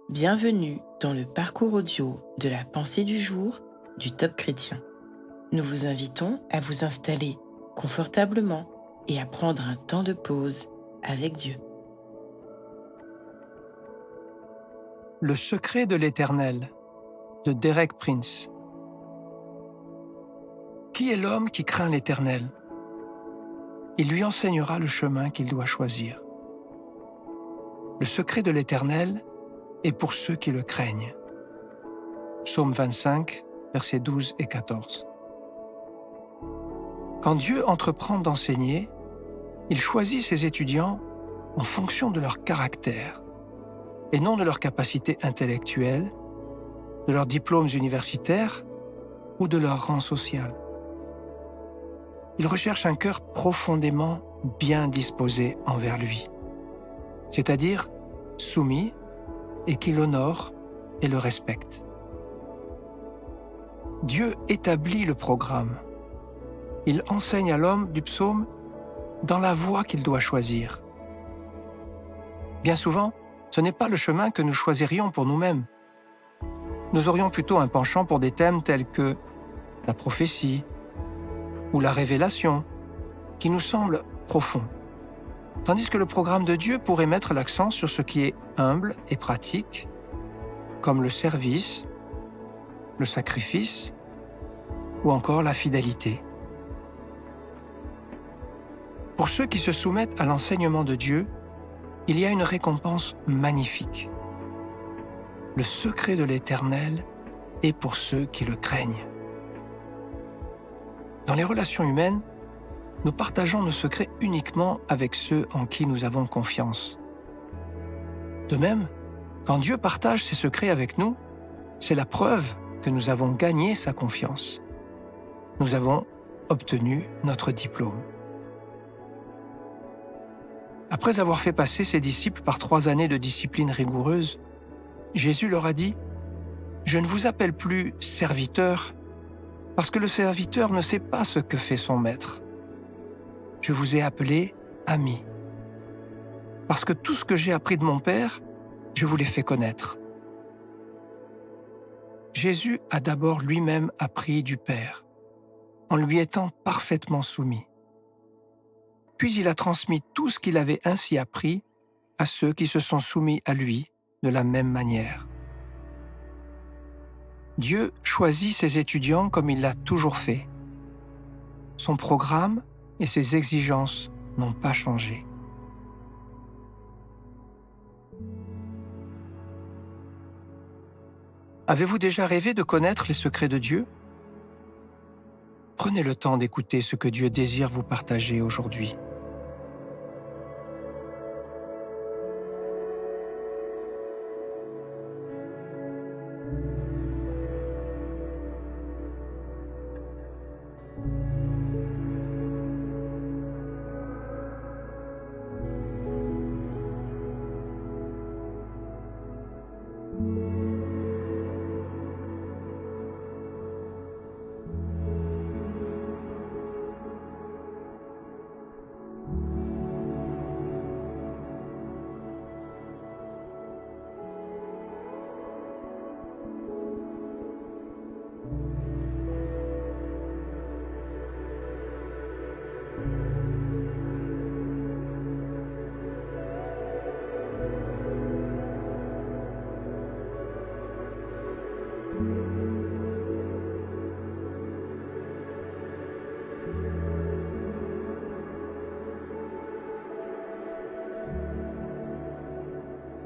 Bienvenue dans le parcours audio de la pensée du jour du Top Chrétien. Nous vous invitons à vous installer confortablement et à prendre un temps de pause avec Dieu. Le secret de l'Éternel de Derek Prince. Qui est l'homme qui craint l'Éternel? Il lui enseignera le chemin qu'il doit choisir. Le secret de l'Éternel est pour ceux qui le craignent. Psaume 25, versets 12 et 14. Quand Dieu entreprend d'enseigner, il choisit ses étudiants en fonction de leur caractère et non de leur capacité intellectuelle, de leurs diplômes universitaires ou de leur rang social. Il recherche un cœur profondément bien disposé envers lui, c'est-à-dire soumis et qui l'honore et le respecte. Dieu établit le programme. Il enseigne à l'homme du psaume dans la voie qu'il doit choisir. Bien souvent, ce n'est pas le chemin que nous choisirions pour nous-mêmes. Nous aurions plutôt un penchant pour des thèmes tels que la prophétie ou la révélation, qui nous semblent profonds. Tandis que le programme de Dieu pourrait mettre l'accent sur ce qui est humble et pratique, comme le service, le sacrifice ou encore la fidélité. Pour ceux qui se soumettent à l'enseignement de Dieu, il y a une récompense magnifique. Le secret de l'Éternel est pour ceux qui le craignent. Dans les relations humaines, nous partageons nos secrets uniquement avec ceux en qui nous avons confiance. De même, quand Dieu partage ses secrets avec nous, c'est la preuve que nous avons gagné sa confiance. Nous avons obtenu notre diplôme. Après avoir fait passer ses disciples par 3 années de discipline rigoureuse, Jésus leur a dit « Je ne vous appelle plus serviteurs, parce que le serviteur ne sait pas ce que fait son maître. Je vous ai appelés amis, parce que tout ce que j'ai appris de mon Père, je vous l'ai fait connaître. » Jésus a d'abord lui-même appris du Père, en lui étant parfaitement soumis. Puis il a transmis tout ce qu'il avait ainsi appris à ceux qui se sont soumis à lui de la même manière. Dieu choisit ses étudiants comme il l'a toujours fait. Son programme et ses exigences n'ont pas changé. Avez-vous déjà rêvé de connaître les secrets de Dieu? Prenez le temps d'écouter ce que Dieu désire vous partager aujourd'hui.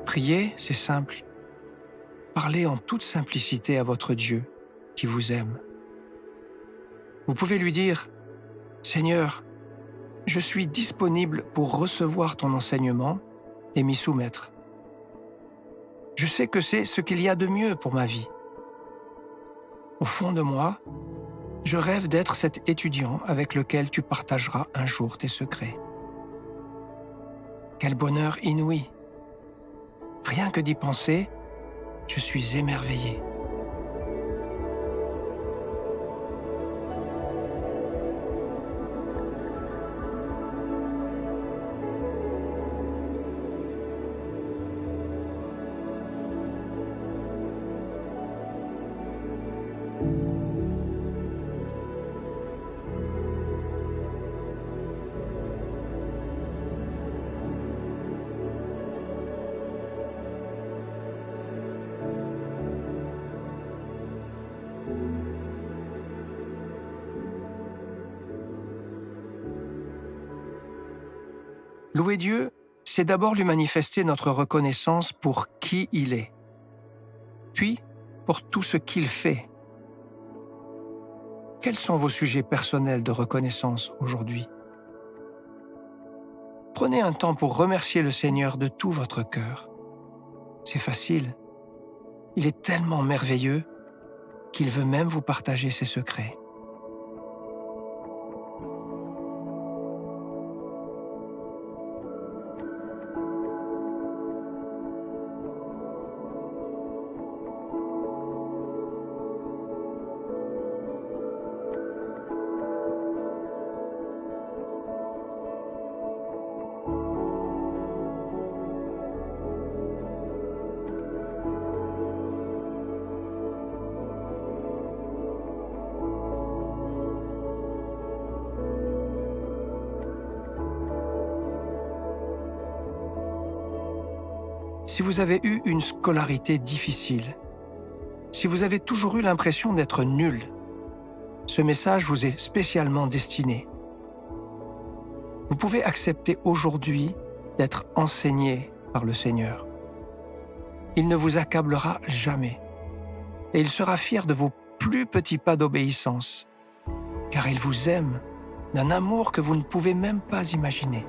Prier, c'est simple. Parlez en toute simplicité à votre Dieu qui vous aime. Vous pouvez lui dire « Seigneur, je suis disponible pour recevoir ton enseignement et m'y soumettre. Je sais que c'est ce qu'il y a de mieux pour ma vie. Au fond de moi, je rêve d'être cet étudiant avec lequel tu partageras un jour tes secrets. Quel bonheur inouï! Rien que d'y penser, je suis émerveillé. » Louer Dieu, c'est d'abord lui manifester notre reconnaissance pour qui il est, puis pour tout ce qu'il fait. Quels sont vos sujets personnels de reconnaissance aujourd'hui? Prenez un temps pour remercier le Seigneur de tout votre cœur. C'est facile. Il est tellement merveilleux qu'il veut même vous partager ses secrets. Si vous avez eu une scolarité difficile, si vous avez toujours eu l'impression d'être nul, ce message vous est spécialement destiné. Vous pouvez accepter aujourd'hui d'être enseigné par le Seigneur. Il ne vous accablera jamais et il sera fier de vos plus petits pas d'obéissance, car il vous aime d'un amour que vous ne pouvez même pas imaginer.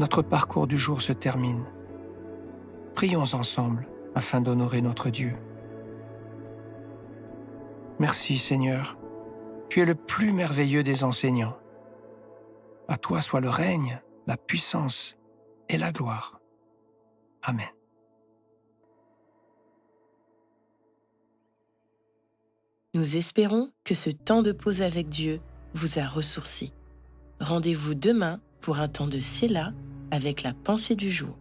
Notre parcours du jour se termine. Prions ensemble afin d'honorer notre Dieu. Merci Seigneur, tu es le plus merveilleux des enseignants. À toi soit le règne, la puissance et la gloire. Amen. Nous espérons que ce temps de pause avec Dieu vous a ressourci. Rendez-vous demain pour un temps de Séla avec la pensée du jour.